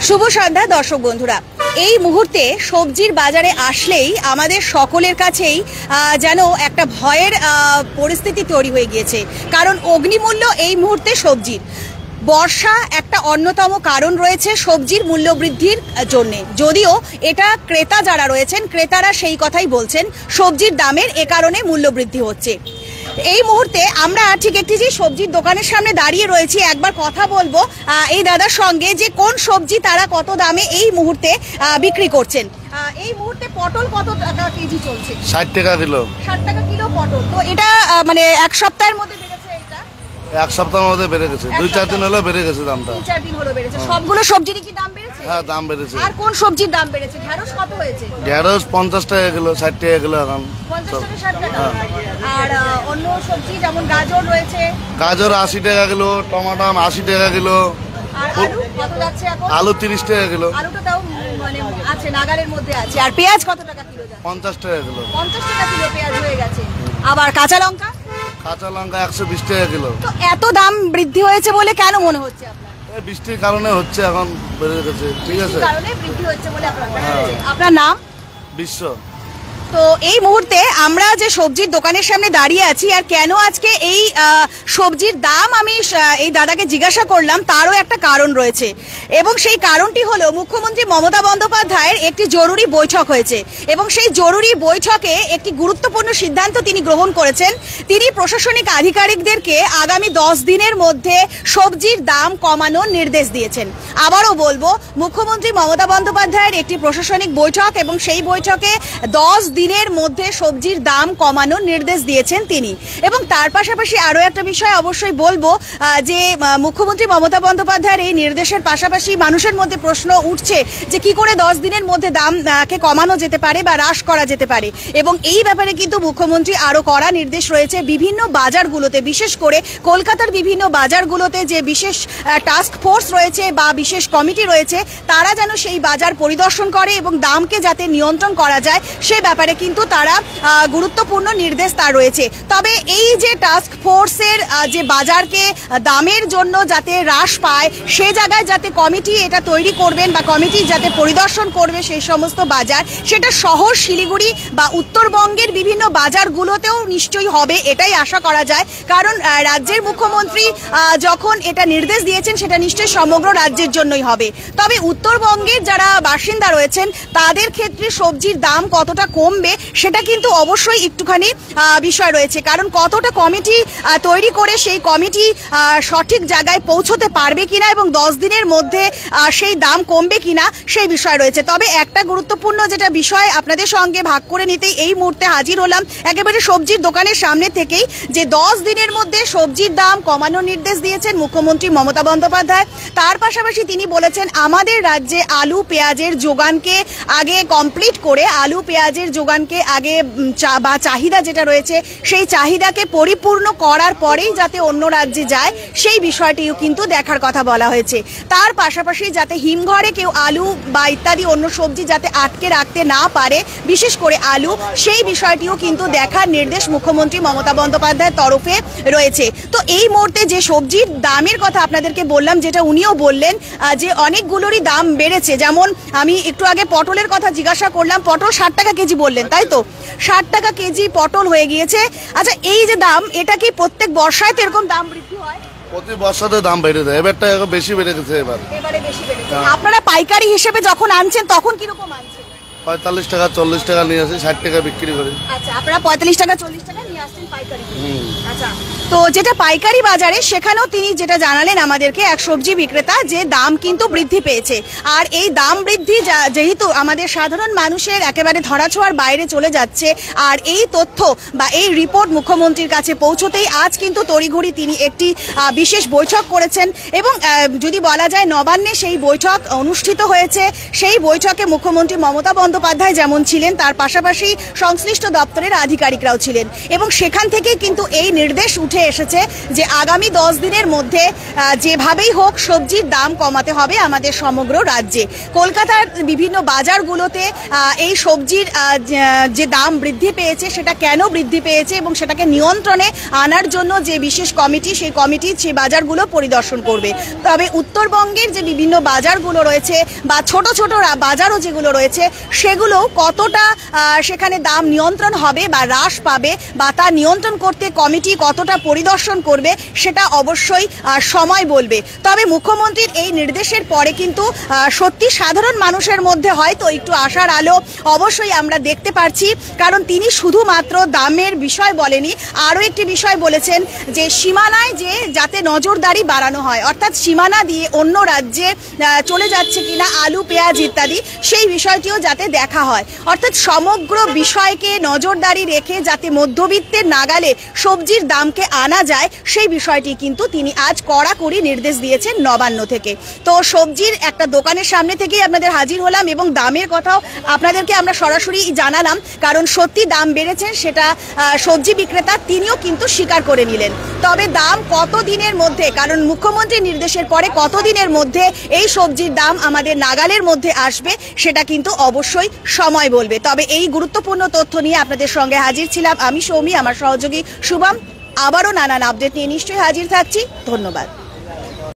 শুভ সন্ধ্যা দর্শক বন্ধুরা। এই মুহূর্তে সবজির বাজারে আসলেই আমাদের সকলের কাছেই যেন একটা ভয়ের পরিস্থিতি তৈরি হয়ে গিয়েছে, কারণ অগ্নিমূল্য এই মুহূর্তে সবজির। বর্ষা একটা অন্যতম কারণ রয়েছে সবজির মূল্য বৃদ্ধির জন্য, যদিও এটা ক্রেতা যারা রয়েছেন ক্রেতারা সেই কথাই বলছেন সবজির দামের এ কারণে মূল্য বৃদ্ধি হচ্ছে। এই মুহূর্তে আমরা ঠিক একটি যে সবজির দোকানের সামনে দাঁড়িয়ে রয়েছি, একবার কথা বলবো এই দাদার সঙ্গে যে কোন সবজি তারা কত দামে এই মুহূর্তে বিক্রি করছেন। এই মুহূর্তে পটল কত টাকা কেজি চলছে? 60 টাকা কিলো। 60 টাকা কিলো পটল। তো এটা মানে এক সপ্তাহের মধ্যে বেড়েছে? এটা এক সপ্তাহের মধ্যে বেড়ে গেছে, 2-4 দিন হলো বেড়ে গেছে দামটা। 2-4 দিন হলো বেড়েছে। সবগুলো সবজিরই কি দাম বেড়েছে? হ্যাঁ, দাম বেড়েছে। আর কোন সবজির দাম বেড়েছে? ঢেঁড়স কত হয়েছে? ঢেঁড়স 50 টাকা কিলো, 60 টাকা কিলো এখন। 50 থেকে 60 টাকা। আর অন্য সবজি যেমন গাজর রয়েছে? গাজর 80 টাকা কিলো, টমেটো 80 টাকা কিলো। আর আলু কত যাচ্ছে এখন? আলু 30 টাকা কিলো। আলুটা তাও মানে আছে, নাগালের মধ্যে আছে। আর পেঁয়াজ কত টাকা কিলো যাচ্ছে? 50 টাকা কিলো। 50 টাকা কিলো পেঁয়াজ হয়ে গেছে। আবার কাঁচা লঙ্কা? কাঁচা লঙ্কা 120 টাকা কিলো। তো এত দাম বৃদ্ধি হয়েছে বলে কেন মনে হচ্ছে আপনার? এই বৃষ্টির কারণে হচ্ছে, এখন বেড়ে গেছে। ঠিক আছে, কারণে বৃদ্ধি হচ্ছে বলে আপনার মনে হচ্ছে। আপনার নাম? বিশ্ব। তো এই মুহূর্তে আমরা যে সবজির দোকানের সামনে দাঁড়িয়ে আছি, আর কেন আজকে এই সবজির দাম আমি এই দাদাকে জিজ্ঞাসা করলাম তারও একটা কারণ রয়েছে, এবং সেই কারণটি হলো মুখ্যমন্ত্রী মমতা বন্দ্যোপাধ্যায়ের একটি জরুরি বৈঠক হয়েছে, এবং সেই জরুরি বৈঠকে একটি গুরুত্বপূর্ণ সিদ্ধান্ত তিনি গ্রহণ করেছেন। তিনি প্রশাসনিক আধিকারিকদেরকে আগামী 10 দিনের মধ্যে সবজির দাম কমানোর নির্দেশ দিয়েছেন। আবারও বলবো, মুখ্যমন্ত্রী মমতা বন্দ্যোপাধ্যায়ের একটি প্রশাসনিক বৈঠক, এবং সেই বৈঠকে 10 দিনের মধ্যে সবজির দাম কমানোর নির্দেশ দিয়েছেন তিনি। এবং তার পাশাপাশি আরো একটা বিষয় অবশ্যই বলবো, যে মুখ্যমন্ত্রী মমতা বন্দ্যোপাধ্যায়ের এই নির্দেশের পাশাপাশি মানুষের মধ্যে প্রশ্ন উঠছে যে কি করে 10 দিনের মধ্যে দামকে কমানো যেতে পারে বা হ্রাস করা যেতে পারে। এবং এই ব্যাপারে কিন্তু মুখ্যমন্ত্রী আরো কড়া নির্দেশ রয়েছে। বিভিন্ন বাজারগুলোতে, বিশেষ করে কলকাতার বিভিন্ন বাজারগুলোতে যে বিশেষ টাস্ক ফোর্স রয়েছে বা বিশেষ কমিটি রয়েছে, তারা যেন সেই বাজার পরিদর্শন করে এবং দামকে যাতে নিয়ন্ত্রণ করা যায় সে ব্যাপারে কিন্তু তারা গুরুত্বপূর্ণ নির্দেশ তার রয়েছে। তবে এই যে টাস্ক ফোর্সের যে বাজারকে দামের জন্য যাতে হ্রাস পায়, সে জায়গায় যাতে কমিটি এটা তৈরি করবেন বা কমিটি যাতে পরিদর্শন করবে সেই সমস্ত বাজার, সেটা শহর শিলিগুড়ি বা উত্তরবঙ্গের বিভিন্ন বাজারগুলোতেও নিশ্চয়ই হবে, এটাই আশা করা যায়। কারণ রাজ্যের মুখ্যমন্ত্রী যখন এটা নির্দেশ দিয়েছেন সেটা নিশ্চয়ই সমগ্র রাজ্যের জন্যই হবে। তবে উত্তরবঙ্গের যারা বাসিন্দা রয়েছেন তাদের ক্ষেত্রে সবজির দাম কতটা কমবে সেটা কিন্তু অবশ্যই একটুখানি বিষয় রয়েছে, কারণ কতটা কমিটি তৈরি করে সেই কমিটি সঠিক জায়গায় পৌঁছতে পারবে কিনা এবং 10 দিনের মধ্যে সেই দাম কমবে কিনা সেই বিষয় রয়েছে। তবে একটা গুরুত্বপূর্ণ যেটা বিষয় আপনাদের সঙ্গে ভাগ করে নিতেই এই মুহূর্তে হাজির হলাম একেবারে সবজির দোকানের সামনে থেকেই, যে 10 দিনের মধ্যে সবজির দাম কমানোর নির্দেশ দিয়েছেন মুখ্যমন্ত্রী মমতা বন্দ্যোপাধ্যায়। তার পাশাপাশি তিনি বলেছেন আমাদের রাজ্যে আলু পেঁয়াজের যোগানকে আগে কমপ্লিট করে, আলু পেঁয়াজের যোগানকে আগে বা চাহিদা যেটা রয়েছে সেই চাহিদাকে পরিপূর্ণ করার পরেই যাতে অন্য রাজ্যে যায় সেই বিষয়টিও কিন্তু দেখার কথা বলা হয়েছে। তার পাশাপাশি যাতে হিমঘরে কেউ আলু বা ইত্যাদি অন্য সবজি যাতে আটকে রাখতে না পারে, বিশেষ করে আলু, সেই বিষয়টিও কিন্তু দেখার নির্দেশ মুখ্যমন্ত্রী মমতা বন্দ্যোপাধ্যায়ের তরফে রয়েছে। তো এই মুহূর্তে যে সবজির দামের কথা আপনাদেরকে বললাম, যেটা উনিও বললেন যে অনেকগুলোরই দাম বেড়েছে, যেমন আমি একটু আগে পটলের কথা জিজ্ঞাসা করলাম, পটল 60 টাকা কেজি বললেন, তাই তো? 60 টাকা কেজি পটল হয়ে গিয়েছে। আচ্ছা, এই যে দাম, এটা কি প্রত্যেক বর্ষায় তো এরকম দাম বৃদ্ধি হয়? প্রতি বর্ষাতে দাম বেড়ে যায়, এবারটা বেশি বেড়ে গেছে। এবারে বেশি বেড়েছে। আপনারা পাইকারি হিসেবে যখন আনছেন তখন কিরকম আনছেন? 45 টাকা 40 টাকা নিয়ে আসি, 60 টাকা বিক্রি করি। আচ্ছা, আপনারা 45 টাকা 40 টাকা নিয়ে আসছেন পাইকারি। আচ্ছা, তো যেটা পাইকারি বাজারে সেখানেও তিনি যেটা জানালেন আমাদেরকে এক সবজি বিক্রেতা, যে দাম কিন্তু বৃদ্ধি পেয়েছে। আর এই দাম বৃদ্ধি যেহেতু আমাদের সাধারণ মানুষের একেবারে ধরাছোঁয়ার বাইরে চলে যাচ্ছে, আর এই তথ্য বা এই রিপোর্ট মুখ্যমন্ত্রীর কাছে পৌঁছতেই আজ কিন্তু তড়িঘড়ি তিনি একটি বিশেষ বৈঠক করেছেন। এবং যদি বলা যায় নবান্নে সেই বৈঠক অনুষ্ঠিত হয়েছে, সেই বৈঠকে মুখ্যমন্ত্রী মমতা বন্দ্যোপাধ্যায় যেমন ছিলেন, তার পাশাপাশি সংশ্লিষ্ট দপ্তরের আধিকারিকরাও ছিলেন। এবং সেখান থেকে কিন্তু এই নির্দেশ উঠে এসেছে যে আগামী 10 দিনের মধ্যে যেভাবেই হোক সবজির দাম কমাতে হবে আমাদের সমগ্র রাজ্যে। কলকাতার বিভিন্ন বাজারগুলোতে এই সবজির যে দাম বৃদ্ধি পেয়েছে সেটা কেন বৃদ্ধি পেয়েছে এবং সেটাকে নিয়ন্ত্রণে আনার জন্য যে বিশেষ কমিটি, সেই কমিটি সেই বাজারগুলো পরিদর্শন করবে। তবে উত্তরবঙ্গের যে বিভিন্ন বাজারগুলো রয়েছে বা ছোট ছোট বাজারও যেগুলো রয়েছে সেগুলো কতটা সেখানে দাম নিয়ন্ত্রণ হবে বা হ্রাস পাবে বা তা নিয়ন্ত্রণ করতে কমিটি কতটা পরিদর্শন করবে সেটা অবশ্যই সময় বলবে। তবে মুখ্যমন্ত্রীর এই নির্দেশের পরে কিন্তু সত্যি সাধারণ মানুষের মধ্যে হয়তো একটু আশার আলো অবশ্যই আমরা দেখতে পাচ্ছি, কারণ তিনি শুধুমাত্র দামের বিষয় বলেনি, আরও একটি বিষয় বলেছেন যে সীমানায় যে যাতে নজরদারি বাড়ানো হয়, অর্থাৎ সীমানা দিয়ে অন্য রাজ্যে চলে যাচ্ছে কিনা আলু, পেঁয়াজ ইত্যাদি, সেই বিষয়টিও যাতে দেখা হয়। অর্থাৎ সমগ্র বিষয়কে নজরদারি রেখে যাতে মধ্যবিত্তের নাগালে সবজির দামকে আনা যায় সেই বিষয়টি কিন্তু তিনি আজ কড়াকড়ি নির্দেশ দিয়েছেন নবান্ন থেকে। তো সবজির একটা দোকানের সামনে থেকেই আপনাদের হাজির হলাম এবং দামের কথাও আপনাদেরকে আমরা সরাসরি জানালাম, কারণ সত্যি দাম বেড়েছে সেটা সবজি বিক্রেতা তিনিও কিন্তু স্বীকার করে নিলেন। তবে দাম কত দিনের মধ্যে, কারণ মুখ্যমন্ত্রীর নির্দেশের পরে কত দিনের মধ্যে এই সবজির দাম আমাদের নাগালের মধ্যে আসবে সেটা কিন্তু অবশ্যই সময় বলবে। তবে এই গুরুত্বপূর্ণ তথ্য নিয়ে আপনাদের সঙ্গে হাজির ছিলাম আমি সৌমি, আমার সহযোগী শুভম। আবারও নানান আপডেট নিয়ে নিশ্চয়ই হাজির থাকছি। ধন্যবাদ।